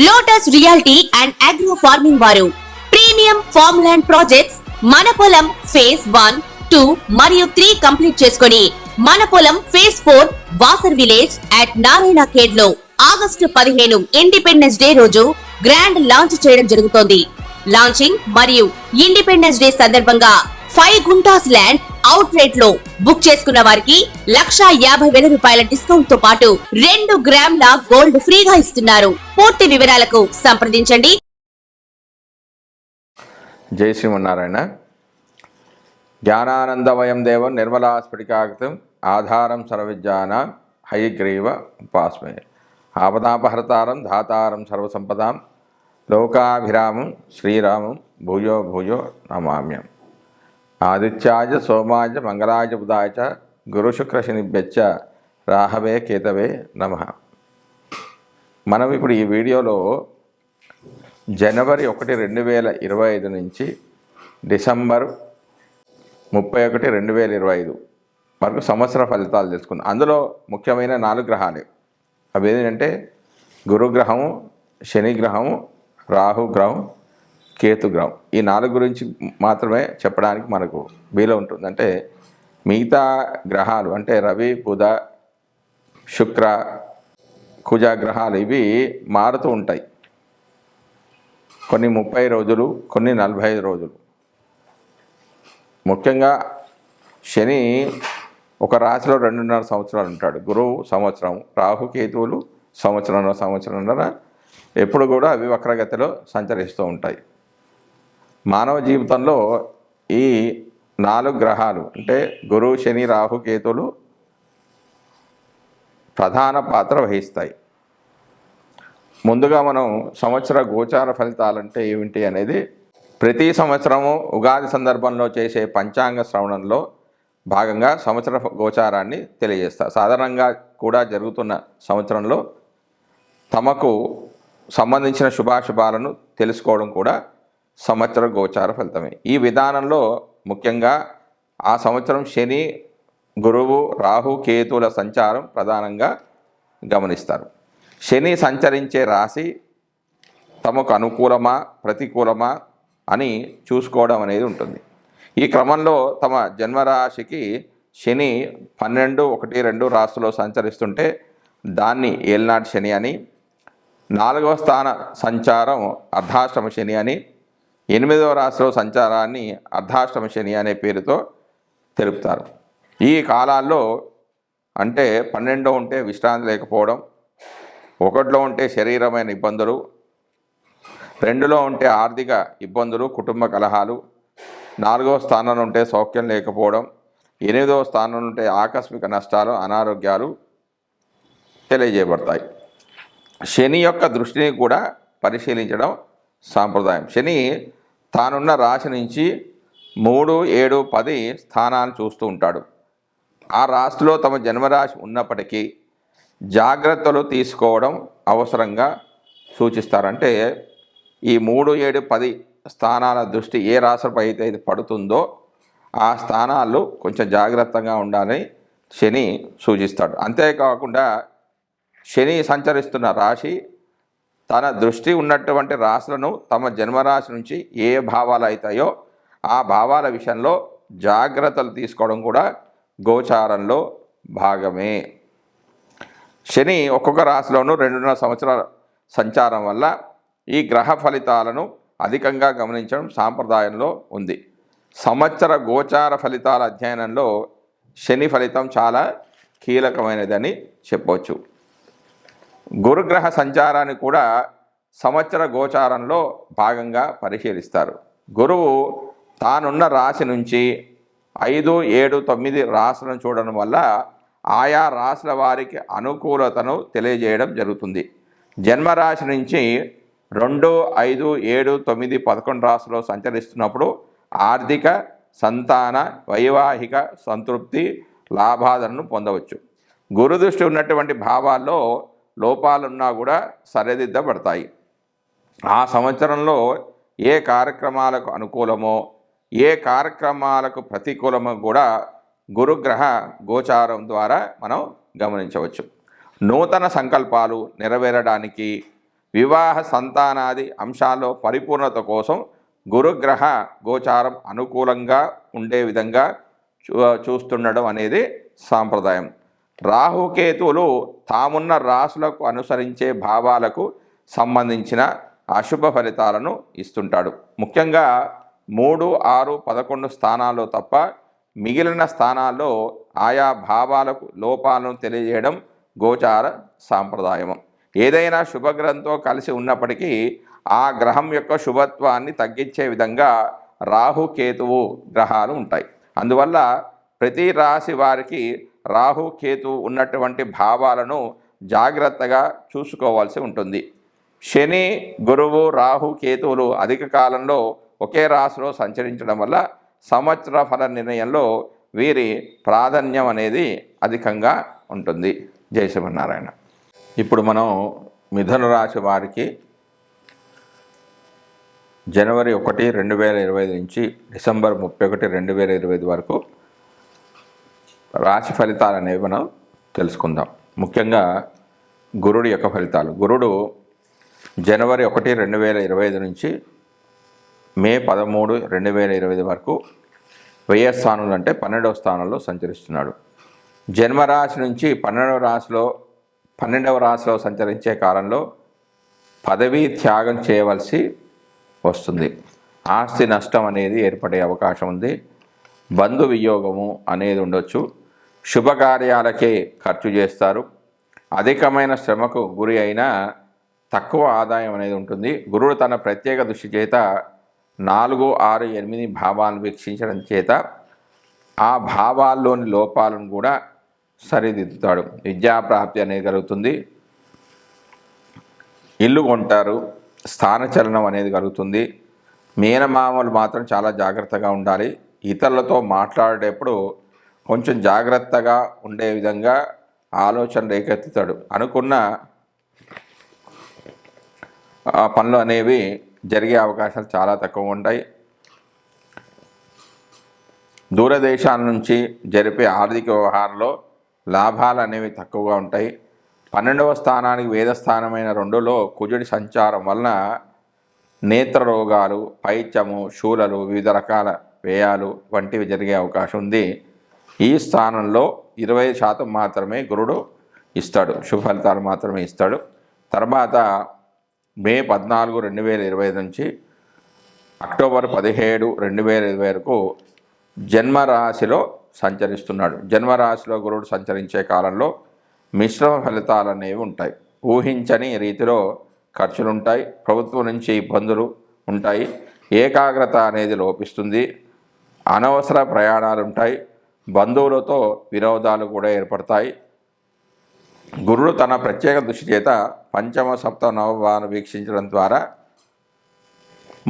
Lotus reality and agro farming వారు premium farm land projects మన పొలం ఫేజ్ 1, 2 మరియు 3 కంప్లీట్ చేసుకొని మన పొలం phase 4 Wasar village at Narayana Khed లో ఆగస్టు 15 ఇండిపెండెన్స్ డే రోజు గ్రాండ్ లాంచ్ చేయడం జరుగుతోంది. లాంచింగ్ మరియు ఇండిపెండెన్స్ డే సందర్భంగా 5 గుంటాస్ ల్యాండ్ అవుట్ రేట్ లో బుక్ చేసుకున్న వారికి 1,50,000 రూపాయల డిస్కౌంట్ తో పాటు 2 గ్రాముల గోల్డ్ ఫ్రీగా ఇస్తున్నారు. పూర్తి వివరాలకు సంప్రదించండి. జై శ్రీమన్నారాయణ. జ్ఞానానందమయం దేవం నిర్మలా స్ఫటికాకృతం ఆధారం సర్వవిద్యానాం హయగ్రీవ ఉపాస్మే. ఆపదాపహర్తారం ధాతారం సర్వసంపదాం లోకాభిరామం శ్రీరామం భూయో భూయో నమామ్యం. ఆదిత్యాయ సోమాయ మంగళాయ బుధాయ చ గురుశుక్రశనిభ్యశ్చ రాహవే కేతవే నమః. మనం ఇప్పుడు ఈ వీడియోలో జనవరి 1, 2025 నుంచి డిసెంబర్ 31, 2025 వరకు సంవత్సర ఫలితాలు తెలుసుకుందాం. అందులో ముఖ్యమైన 4 గ్రహాలు. అవి ఏంటంటే గురుగ్రహము, శనిగ్రహము, రాహుగ్రహం, కేతుగ్రహం. ఈ 4 గురించి మాత్రమే చెప్పడానికి మనకు వీలు ఉంటుంది. అంటే మిగతా గ్రహాలు అంటే రవి, బుధ, శుక్ర, కుజ గ్రహాలు ఇవి మారుతూ ఉంటాయి. కొన్ని 30 రోజులు, కొన్ని 45 రోజులు. ముఖ్యంగా శని ఒక రాశిలో 2.5 సంవత్సరాలు ఉంటాడు. గురువు సంవత్సరం, రాహు కేతువులు సంవత్సరంన్నర ఎప్పుడు కూడా అవి వక్రగతిలో సంచరిస్తూ ఉంటాయి. మానవ జీవితంలో ఈ 4 గ్రహాలు అంటే గురువు, శని, రాహు, కేతువులు ప్రధాన పాత్ర వహిస్తాయి. ముందుగా మనం సంవత్సర గోచార ఫలితాలంటే ఏమిటి అనేది ప్రతి సంవత్సరము ఉగాది సందర్భంలో చేసే పంచాంగ శ్రవణంలో భాగంగా సంవత్సర గోచారాన్ని తెలియజేస్తారు. సాధారణంగా కూడా జరుగుతున్న సంవత్సరంలో తమకు సంబంధించిన శుభాశుభాలను తెలుసుకోవడం కూడా సంవత్సర గోచార ఫలితమే. ఈ విధానంలో ముఖ్యంగా ఆ సంవత్సరం శని, గురువు, రాహు, కేతువుల సంచారం ప్రధానంగా గమనిస్తారు. శని సంచరించే రాశి తమకు అనుకూలమా ప్రతికూలమా అని చూసుకోవడం అనేది ఉంటుంది. ఈ క్రమంలో తమ జన్మరాశికి శని 12, 1, 2 రాశిలో సంచరిస్తుంటే దాన్ని ఏల్నాటి శని అని, 4వ స్థాన సంచారం అర్ధాష్టమ శని అని, 8వ రాశిలో సంచారాన్ని అర్ధాష్టమ శని అనే పేరుతో తెలుపుతారు. ఈ కాలాల్లో అంటే 12లో ఉంటే విశ్రాంతి లేకపోవడం, 1లో ఉంటే శరీరమైన ఇబ్బందులు, 2లో ఉంటే ఆర్థిక ఇబ్బందులు, కుటుంబ కలహాలు, 4వ స్థానంలో ఉంటే సౌఖ్యం లేకపోవడం, 8వ స్థానంలో ఉంటే ఆకస్మిక నష్టాలు, అనారోగ్యాలు తెలియజేయబడతాయి. శని యొక్క దృష్టిని కూడా పరిశీలించడం సాంప్రదాయం. శని తానున్న రాశి నుంచి 3, 7, 10 స్థానాలు చూస్తూ ఉంటాడు. ఆ రాశిలో తమ జన్మరాశి ఉన్నప్పటికీ జాగ్రత్తలు తీసుకోవడం అవసరంగా సూచిస్తారంటే ఈ 3, 7, 10 స్థానాల దృష్టి ఏ రాశిపై అయితే పడుతుందో ఆ స్థానాల్లో కొంచెం జాగ్రత్తగా ఉండాలని శని సూచిస్తాడు. అంతేకాకుండా శని సంచరిస్తున్న రాశి తన దృష్టి ఉన్నటువంటి రాశులను తమ జన్మరాశి నుంచి ఏ భావాలు అవుతాయో ఆ భావాల విషయంలో జాగ్రత్తలు తీసుకోవడం కూడా గోచారంలో భాగమే. శని ఒక్కొక్క రాశిలోనూ 2.5 సంవత్సరాల సంచారం వల్ల ఈ గ్రహ ఫలితాలను అధికంగా గమనించడం సాంప్రదాయంలో ఉంది. సంవత్సర గోచార ఫలితాల అధ్యయనంలో శని ఫలితం చాలా కీలకమైనదని చెప్పవచ్చు. గురుగ్రహ సంచారాన్ని కూడా సంవత్సర గోచారంలో భాగంగా పరిశీలిస్తారు. గురువు తానున్న రాశి నుంచి 5, 7, 9 రాశులను చూడడం వల్ల ఆయా రాశుల వారికి అనుకూలతను తెలియజేయడం జరుగుతుంది. జన్మరాశి నుంచి 2, 5, 7, 9, 11 రాశుల్లో సంచరిస్తున్నప్పుడు ఆర్థిక, సంతాన, వైవాహిక సంతృప్తి, లాభాలను పొందవచ్చు. గురుదృష్టి ఉన్నటువంటి భావాల్లో లోపాలున్నా కూడా సరిదిద్దబడతాయి. ఆ సంవత్సరంలో ఏ కార్యక్రమాలకు అనుకూలమో ఏ కార్యక్రమాలకు ప్రతికూలమో కూడా గురుగ్రహ గోచారం ద్వారా మనం గమనించవచ్చు. నూతన సంకల్పాలు నెరవేరడానికి, వివాహ సంతానాది అంశాల్లో పరిపూర్ణత కోసం గురుగ్రహ గోచారం అనుకూలంగా ఉండే విధంగా చూస్తుండడం అనేది సాంప్రదాయం. రాహుకేతువులు తామున్న రాశులకు అనుసరించే భావాలకు సంబంధించిన అశుభ ఫలితాలను ఇస్తుంటాడు. ముఖ్యంగా 3, 6, 11 స్థానాల్లో తప్ప మిగిలిన స్థానాల్లో ఆయా భావాలకు లోపాలను తెలియజేయడం గోచార సాంప్రదాయం. ఏదైనా శుభగ్రహంతో కలిసి ఉన్నప్పటికీ ఆ గ్రహం యొక్క శుభత్వాన్ని తగ్గించే విధంగా రాహుకేతువు గ్రహాలు ఉంటాయి. అందువల్ల ప్రతి రాశి వారికి రాహుకేతువు ఉన్నటువంటి భావాలను జాగ్రత్తగా చూసుకోవాల్సి ఉంటుంది. శని, గురువు, రాహు, కేతువులు అధిక కాలంలో ఒకే రాశిలో సంచరించడం వల్ల సంవత్సర ఫల నిర్ణయంలో వీరి ప్రాధాన్యం అనేది అధికంగా ఉంటుంది. జై శ్రీమన్నారాయణ. ఇప్పుడు మనం మిథున రాశి వారికి జనవరి 1, 2025 నుంచి డిసెంబర్ 31, 2025 వరకు రాశి ఫలితాలు అనేవి మనం తెలుసుకుందాం. ముఖ్యంగా గురుడు యొక్క ఫలితాలు. గురుడు జనవరి 1, 2025 నుంచి మే 13, 2025 వరకు 10వ స్థానంలో అంటే 12వ స్థానంలో సంచరిస్తున్నాడు. జన్మరాశి నుంచి 12వ రాశిలో సంచరించే కాలంలో పదవీ త్యాగం చేయవలసి వస్తుంది. ఆస్తి నష్టం అనేది ఏర్పడే అవకాశం ఉంది. బంధు వియోగము అనేది ఉండొచ్చు. శుభకార్యాలకే ఖర్చు చేస్తారు. అధికమైన శ్రమకు గురి అయినా తక్కువ ఆదాయం అనేది ఉంటుంది. గురుడు తన ప్రత్యేక దృష్టి చేత 4, 6, 8 భావాలను వీక్షించడం చేత ఆ భావాల్లోని లోపాలను కూడా సరిదిద్దుతాడు. విద్యాప్రాప్తి అనేది కలుగుతుంది. ఇల్లు కొంటారు. స్థానచలనం అనేది కలుగుతుంది. మేనమామలు మాత్రం చాలా జాగ్రత్తగా ఉండాలి. ఇతరులతో మాట్లాడేటప్పుడు కొంచెం జాగ్రత్తగా ఉండే విధంగా ఆలోచన రేకెత్తుతాడు. అనుకున్న పనులు అనేవి జరిగే అవకాశాలు చాలా తక్కువ ఉంటాయి. దూరదేశాల నుంచి జరిపే ఆర్థిక వ్యవహారంలో లాభాలు అనేవి తక్కువగా ఉంటాయి. 12వ స్థానానికి వేదస్థానమైన 2లో కుజుడి సంచారం వలన నేత్ర రోగాలు, పైత్యము, శూలలు, వివిధ రకాల వ్యయాలు వంటివి జరిగే అవకాశం ఉంది. ఈ స్థానంలో 20% మాత్రమే గురుడు ఇస్తాడు, శుభ ఫలితాలు మాత్రమే ఇస్తాడు. తర్వాత మే 14, 2025 నుంచి అక్టోబర్ 17, 2025 వరకు జన్మరాశిలో సంచరిస్తున్నాడు. జన్మరాశిలో గురుడు సంచరించే కాలంలో మిశ్రమ ఫలితాలు అనేవి ఉంటాయి. ఊహించని రీతిలో ఖర్చులుంటాయి. ప్రభుత్వం నుంచి ఇబ్బందులు ఉంటాయి. ఏకాగ్రత అనేది లోపిస్తుంది. అనవసర ప్రయాణాలు ఉంటాయి. బంధువులతో విరోధాలు కూడా ఏర్పడతాయి. గురుడు తన ప్రత్యేక దృష్టి చేత 5వ, 7వ, 9వ భావాన్ని వీక్షించడం ద్వారా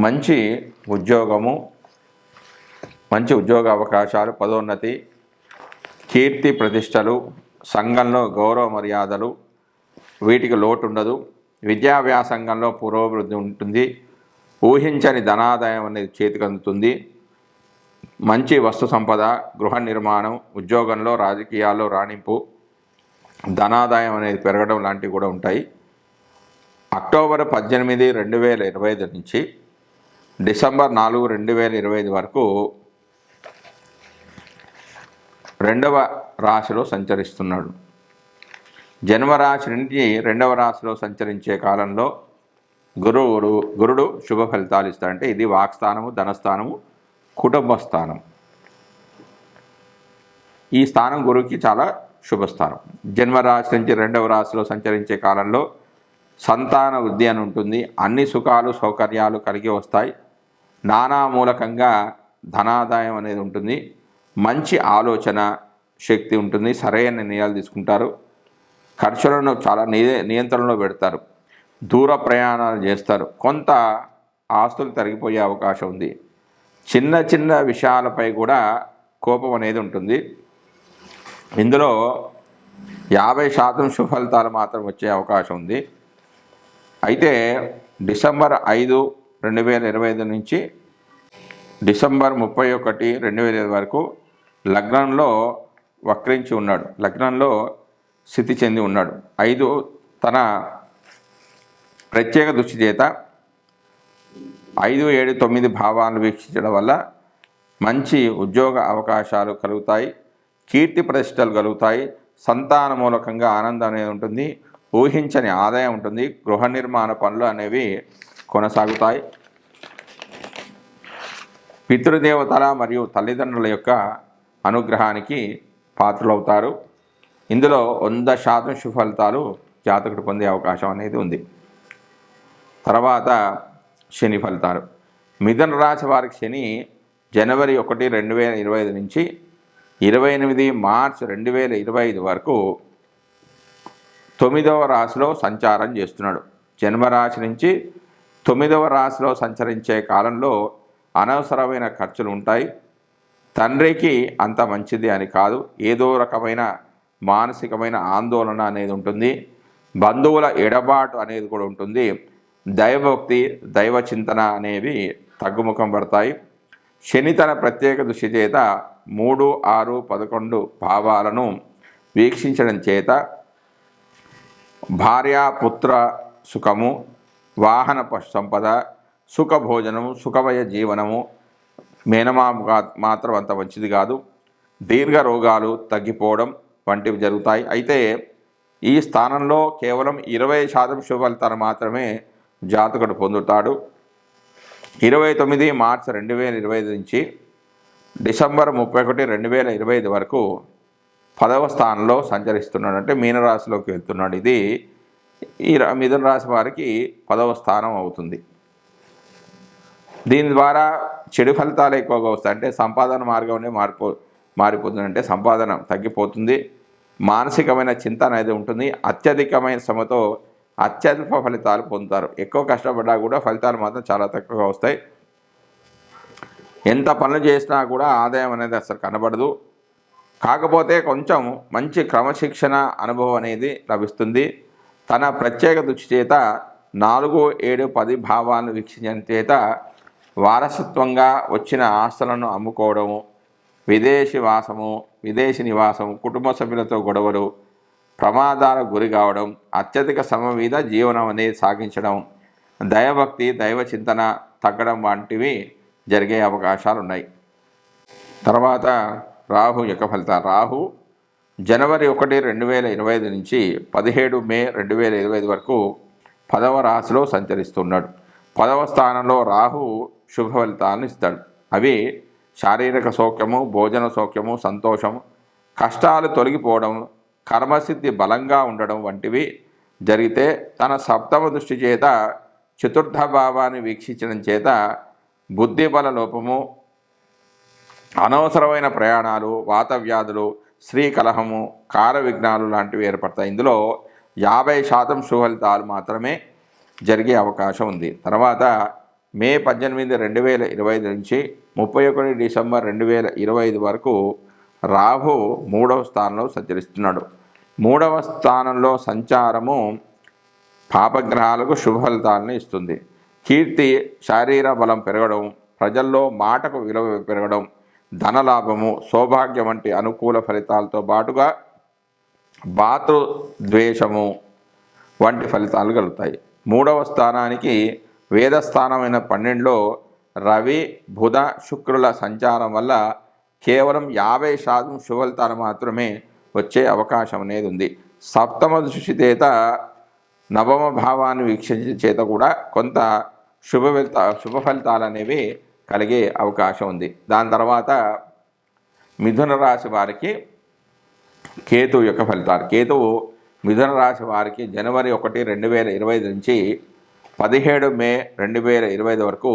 మంచి ఉద్యోగ అవకాశాలు, పదోన్నతి, కీర్తి ప్రతిష్టలు, సంఘంలో గౌరవ మర్యాదలు వీటికి లోటు ఉండదు. విద్యా వ్యాసంగంలో పురోభివృద్ధి ఉంటుంది. ఊహించని ధనాదాయం అనేది చేతికి అందుతుంది. మంచి వస్తు సంపద, గృహ నిర్మాణం, ఉద్యోగంలో, రాజకీయాల్లో రాణింపు, ధనాదాయం అనేది పెరగడం లాంటివి కూడా ఉంటాయి. అక్టోబర్ 18, 2025 నుంచి డిసెంబర్ 4, 2025 వరకు 2వ రాశిలో సంచరిస్తున్నాడు. జన్మరాశి నుండి 2వ రాశిలో సంచరించే కాలంలో గురుడు శుభ ఫలితాలు ఇస్తాడంటే ఇది వాక్స్థానము, ధనస్థానము, కుటుంబ స్థానం. ఈ స్థానం గురువుకి చాలా శుభస్థానం. జన్మరాశి నుంచి 2వ రాశిలో సంచరించే కాలంలో సంతాన వృద్ధి అని ఉంటుంది. అన్ని సుఖాలు, సౌకర్యాలు కలిగి వస్తాయి. నానామూలకంగా ధనాదాయం అనేది ఉంటుంది. మంచి ఆలోచన శక్తి ఉంటుంది. సరైన నిర్ణయాలు తీసుకుంటారు. ఖర్చులను చాలా నియంత్రణలో పెడతారు. దూర ప్రయాణాలు చేస్తారు. కొంత ఆస్తులు తరిగిపోయే అవకాశం ఉంది. చిన్న చిన్న విషయాలపై కూడా కోపం అనేది ఉంటుంది. ఇందులో 50% శుభ ఫలితాలు మాత్రం వచ్చే అవకాశం ఉంది. అయితే డిసెంబర్ 5, 2025 నుంచి డిసెంబర్ 31, 2025 వరకు లగ్నంలో వక్రించి ఉన్నాడు. లగ్నంలో స్థితి చెంది ఉన్నాడు. 5 తన ప్రత్యేక దృష్టి చేత 5, 7, 9 భావాలను వీక్షించడం వల్ల మంచి ఉద్యోగ అవకాశాలు కలుగుతాయి, కీర్తి ప్రతిష్టలు కలుగుతాయి, సంతాన మూలకంగా ఆనందం అనేది ఉంటుంది, ఊహించని ఆదాయం ఉంటుంది, గృహ నిర్మాణ పనులు అనేవి కొనసాగుతాయి. పితృదేవతల మరియు తల్లిదండ్రుల యొక్క అనుగ్రహానికి పాత్రలవుతారు. ఇందులో 100% సుఫలితాలు జాతకుడు పొందే అవకాశం అనేది ఉంది. తర్వాత శని ఫలితాలు. మిథున రాశి వారికి శని జనవరి 1, 2025 నుంచి 28 మార్చి 2025 వరకు 9వ రాశిలో సంచారం చేస్తున్నాడు. జన్మరాశి నుంచి 9వ రాశిలో సంచరించే కాలంలో అనవసరమైన ఖర్చులు ఉంటాయి. తండ్రికి అంత మంచిది అని కాదు, ఏదో రకమైన మానసికమైన ఆందోళన అనేది ఉంటుంది, బంధువుల ఎడబాటు అనేది కూడా ఉంటుంది, దైవభక్తి దైవ చింతన అనేవి తగ్గుముఖం పడతాయి. శని తన ప్రత్యేక దృష్టి చేత 3, 6, 11 భావాలను వీక్షించడం చేత భార్యాపుత్ర సుఖము, వాహన పశు సంపద, సుఖభోజనము, సుఖమయ జీవనము, మేనమామ మాత్రం అంత మంచిది కాదు, దీర్ఘ రోగాలు తగ్గిపోవడం వంటివి జరుగుతాయి. అయితే ఈ స్థానంలో కేవలం 20% శుభ ఫలితాలు మాత్రమే జాతకుడు పొందుతాడు. 29 మార్చి 2025 నుంచి డిసెంబర్ 31, 2025 వరకు 10వ స్థానంలో సంచరిస్తున్నాడు, అంటే మీనరాశిలోకి వెళ్తున్నాడు. ఇది ఈ మిథున రాశి వారికి 10వ స్థానం అవుతుంది. దీని ద్వారా చెడు ఫలితాలు ఎక్కువగా వస్తాయి, అంటే సంపాదన మార్గంలో మారిపోతుంది, అంటే సంపాదన తగ్గిపోతుంది, మానసికమైన చింత అనేది ఉంటుంది, అత్యధికమైన శ్రమతో అత్యల్ప ఫలితాలు పొందుతారు. ఎక్కువ కష్టపడ్డా కూడా ఫలితాలు మాత్రం చాలా తక్కువగా వస్తాయి. ఎంత పనులు చేసినా కూడా ఆదాయం అనేది అసలు కనబడదు. కాకపోతే కొంచెం మంచి క్రమశిక్షణ అనుభవం అనేది లభిస్తుంది. తన ప్రత్యేక దృష్టి చేత 4, 7, 10 భావాలను వీక్షించడం చేత వారసత్వంగా వచ్చిన ఆస్తులను అమ్ముకోవడము, విదేశీ వాసము, విదేశీ నివాసము, కుటుంబ సభ్యులతో గొడవలు, ప్రమాదాలకు గురి కావడం, అత్యధిక శ్రమ మీద జీవనం అనేది సాగించడం, దైవభక్తి దైవ చింతన తగ్గడం వంటివి జరిగే అవకాశాలు ఉన్నాయి. తర్వాత రాహు యొక్క ఫలితాలు. రాహు జనవరి 1, 2025 నుంచి 17 మే 2025 వరకు 10వ రాశిలో సంచరిస్తున్నాడు. 10వ స్థానంలో రాహు శుభ ఫలితాలను ఇస్తాడు. అవి శారీరక సౌఖ్యము, భోజన సౌఖ్యము, సంతోషము, కష్టాలు తొలగిపోవడం, కర్మసిద్ధి బలంగా ఉండడం వంటివి జరిగితే, తన 7వ దృష్టి చేత 4థ భావాన్ని వీక్షించడం చేత బుద్ధిబల లోపము, అనవసరమైన ప్రయాణాలు, వాత వ్యాధులు, స్త్రీ కలహము, కార విఘ్నాలు లాంటివి ఏర్పడతాయి. ఇందులో 50% శుభ ఫలితాలు మాత్రమే జరిగే అవకాశం ఉంది. తర్వాత మే 18, 2025 నుంచి 31 డిసెంబర్ 2025 వరకు రాహు 3వ స్థానంలో సంచరిస్తున్నాడు. 3వ స్థానంలో సంచారము పాపగ్రహాలకు శుభ ఫలితాలను ఇస్తుంది. కీర్తి, శారీర బలం పెరగడం, ప్రజల్లో మాటకు విలువ పెరగడం, ధనలాభము, సౌభాగ్యం వంటి అనుకూల ఫలితాలతో పాటుగా భాతృద్వేషము వంటి ఫలితాలు కలుగుతాయి. 3వ స్థానానికి వేదస్థానమైన 12లో రవి, బుధ, శుక్రుల సంచారం వల్ల కేవలం 50% శుభ ఫలితాలు మాత్రమే వచ్చే అవకాశం అనేది ఉంది. 7వ దృష్టి చేత 9వ భావాన్ని వీక్షించే చేత కూడా కొంత శుభ ఫలితాలు అనేవి కలిగే అవకాశం ఉంది. దాని తర్వాత మిథున రాశి వారికి కేతువు యొక్క ఫలితాలు. కేతువు మిథున రాశి వారికి జనవరి 1, 2025 నుంచి 17 మే 2025 వరకు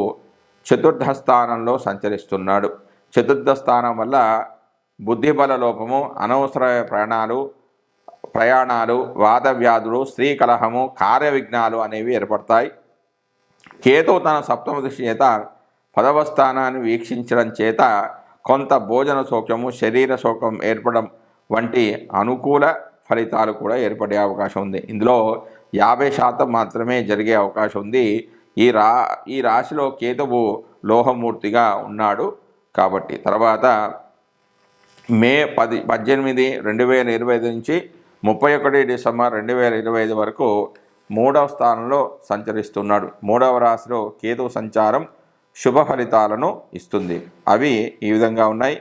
4థ స్థానంలో సంచరిస్తున్నాడు. 4థ స్థానం వల్ల బుద్ధిబల లోపము, అనవసర ప్రయాణాలు, వాత వ్యాధులు, స్త్రీ కలహము, కార్య విఘ్నాలు అనేవి ఏర్పడతాయి. కేతువు తన 7వ దృష్టి చేత 10వ స్థానాన్ని వీక్షించడం చేత కొంత భోజన సౌఖ్యము, శరీర సౌఖ్యం ఏర్పడడం వంటి అనుకూల ఫలితాలు కూడా ఏర్పడే అవకాశం ఉంది. ఇందులో 50% మాత్రమే జరిగే అవకాశం ఉంది. ఈ రాశిలో కేతువు లోహమూర్తిగా ఉన్నాడు కాబట్టి. తర్వాత మే 18, 2025 నుంచి 31 డిసెంబర్ 2025 వరకు మూడవ స్థానంలో సంచరిస్తున్నాడు. మూడవ రాశిలో కేతు సంచారం శుభ ఫలితాలను ఇస్తుంది. అవి ఈ విధంగా ఉన్నాయి.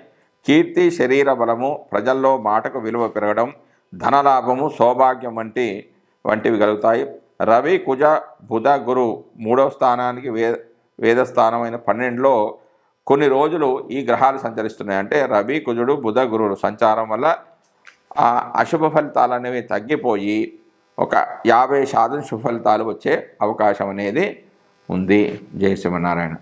కీర్తి, శరీర బలము, ప్రజల్లో మాటకు విలువ పెరగడం, ధనలాభము, సౌభాగ్యం వంటివి కలుగుతాయి. రవి, కుజ, బుధ, గురు మూడవ స్థానానికి వేదస్థానమైన 12లో కొన్ని రోజులు ఈ గ్రహాలు సంచరిస్తున్నాయి. అంటే రవి, కుజుడు, బుధ, గురువులు సంచారం వల్ల ఆ అశుభ ఫలితాలు అనేవి తగ్గిపోయి ఒక 50% శుభ ఫలితాలు వచ్చే అవకాశం అనేది ఉంది. జై శ్రీమన్నారాయణ.